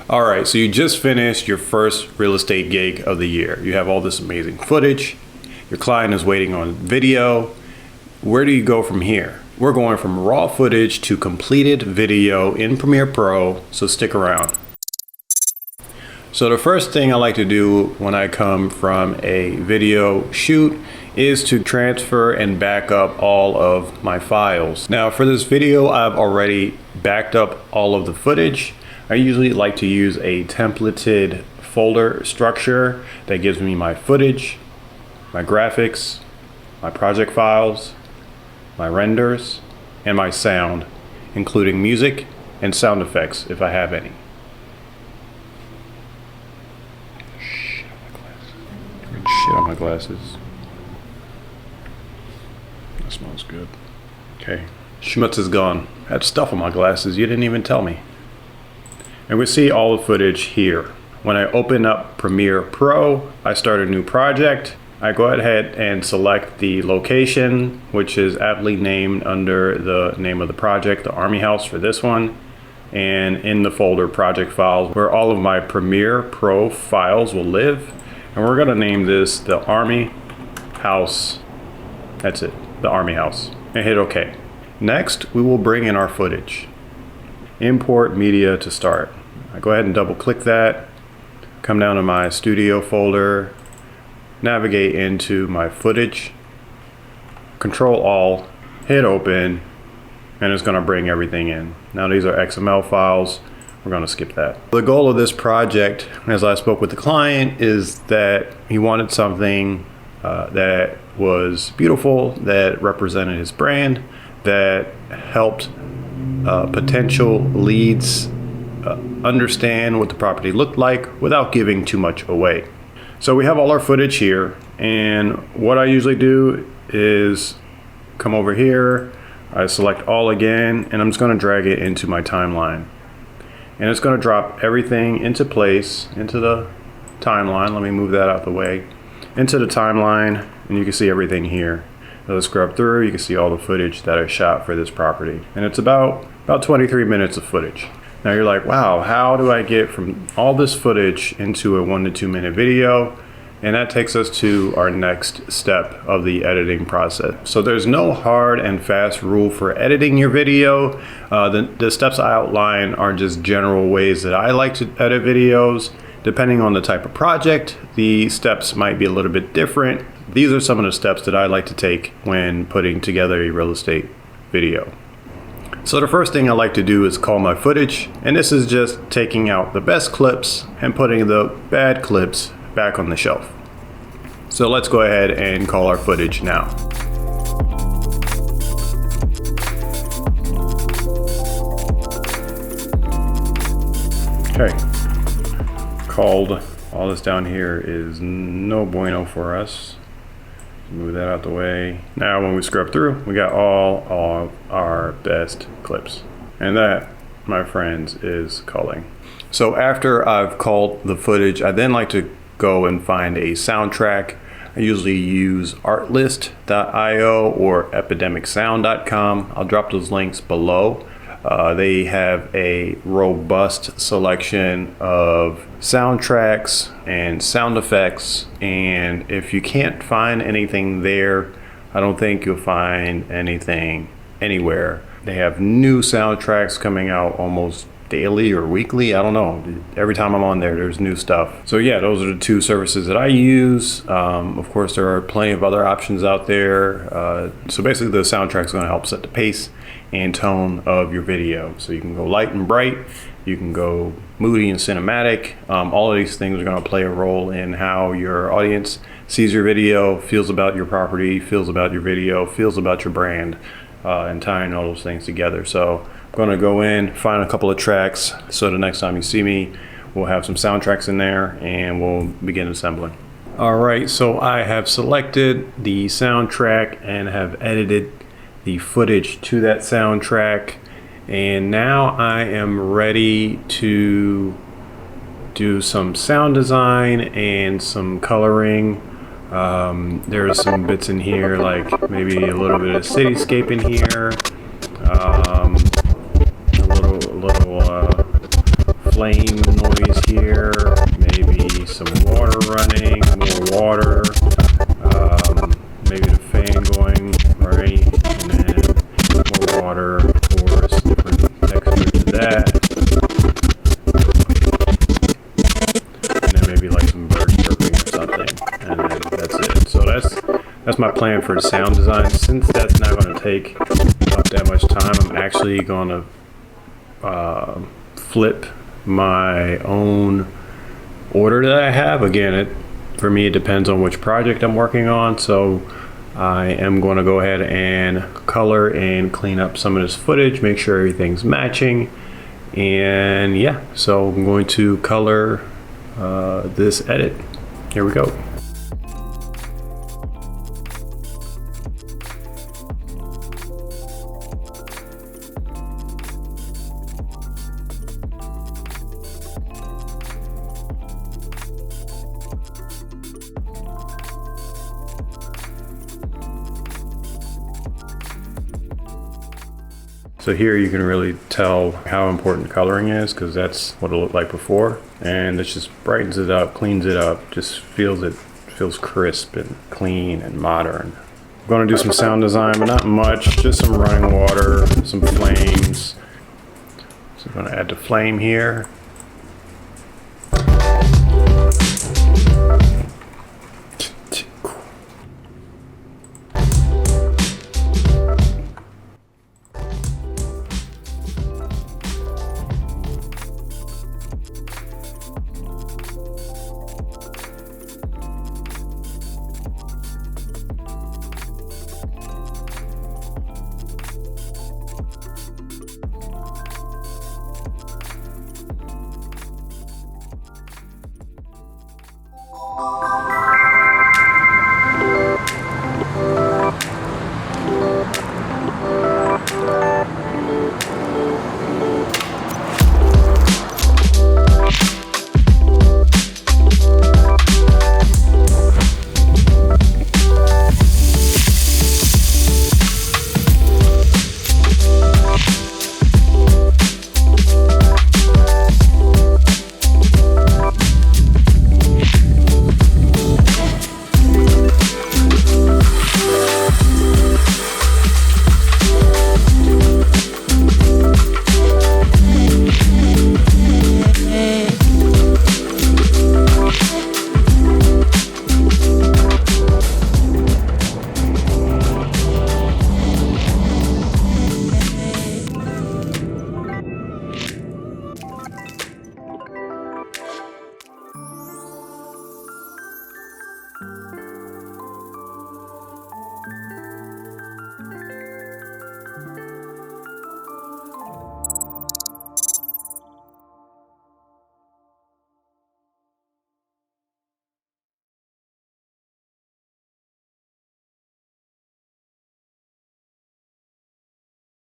All right, so you just finished your first real estate gig of the year. You have all this amazing footage. Your client is waiting on video. Where do you go from here? We're going from raw footage to completed video in Premiere Pro, so stick around. So the first thing I like to do when I come from a video shoot is to transfer and back up all of my files. Now for this video, I've already backed up all of the footage. I usually like to use a templated folder structure that gives me my footage, my graphics, my project files, my renders, and my sound, including music and sound effects if I have any. Shit on my glasses. That smells good. Okay. Schmutz is gone. I had stuff on my glasses. You didn't even tell me. And we see all the footage here. When I open up Premiere Pro, I start a new project. I go ahead and select the location, which is aptly named under the name of the project, the Army House for this one. And in the folder project files, where all of my Premiere Pro files will live. And we're gonna name this the Army House. That's it, the Army House. And hit OK. Next, we will bring in our footage. Import media to start. I go ahead and double click that, come down to my studio folder, navigate into my footage, Control Alt, hit open, and it's gonna bring everything in. Now these are XML files, we're gonna skip that. The goal of this project, as I spoke with the client, is that he wanted something that was beautiful, that represented his brand, that helped potential leads understand what the property looked like without giving too much away. So we have all our footage here, and what I usually do is come over here, I select all again, and I'm just going to drag it into my timeline. And it's going to drop everything into place, into the timeline. Let me move that out the way. Into the timeline, and you can see everything here. Let's scrub through, you can see all the footage that I shot for this property. And it's about 23 minutes of footage. Now you're like, wow, how do I get from all this footage into a 1 to 2 minute video? And that takes us to our next step of the editing process. So there's no hard and fast rule for editing your video. The steps I outline are just general ways that I like to edit videos. Depending on the type of project, the steps might be a little bit different. These are some of the steps that I like to take when putting together a real estate video. So the first thing I like to do is call my footage, and this is just taking out the best clips and putting the bad clips back on the shelf. So let's go ahead and call our footage now. Okay, called. All this down here is no bueno for us. Move that out the way. Now when we scrub through, we got all our best clips. And that, my friends, is culling. So after I've culled the footage, I then like to go and find a soundtrack. I usually use artlist.io or epidemicsound.com. I'll drop those links below. They have a robust selection of soundtracks and sound effects, and if you can't find anything there, I don't think you'll find anything anywhere. They have new soundtracks coming out almost daily or weekly. I don't know. Every time I'm on there, there's new stuff. So yeah, those are the two services that I use. Of course, there are plenty of other options out there. So basically the soundtrack is going to help set the pace and tone of your video. So you can go light and bright, you can go moody and cinematic. All of these things are going to play a role in how your audience sees your video, feels about your property, feels about your video, feels about your brand, and tying all those things together. So I'm going to go in, find a couple of tracks, so the next time you see me, we'll have some soundtracks in there and we'll begin assembling. All right, so I have selected the soundtrack and have edited the footage to that soundtrack, and now I am ready to do some sound design and some coloring. There's some bits in here, like maybe a little bit of cityscape in here, a little flames noise here, maybe some water running, more water, maybe the fan going, right? And then more water, of course, different texture to that. And then maybe like some birds chirping or something. And then that's it. So that's my plan for the sound design. Since that's not going to take up that much time, I'm actually going to flip my own order that I have. Again, for me, it depends on which project I'm working on. So I am going to go ahead and color and clean up some of this footage, make sure everything's matching. And yeah, so I'm going to color this edit. Here we go. So here you can really tell how important coloring is, because that's what it looked like before. And this just brightens it up, cleans it up, just feels crisp and clean and modern. I'm going to do some sound design, but not much, just some running water, some flames. So I'm going to add the flame here.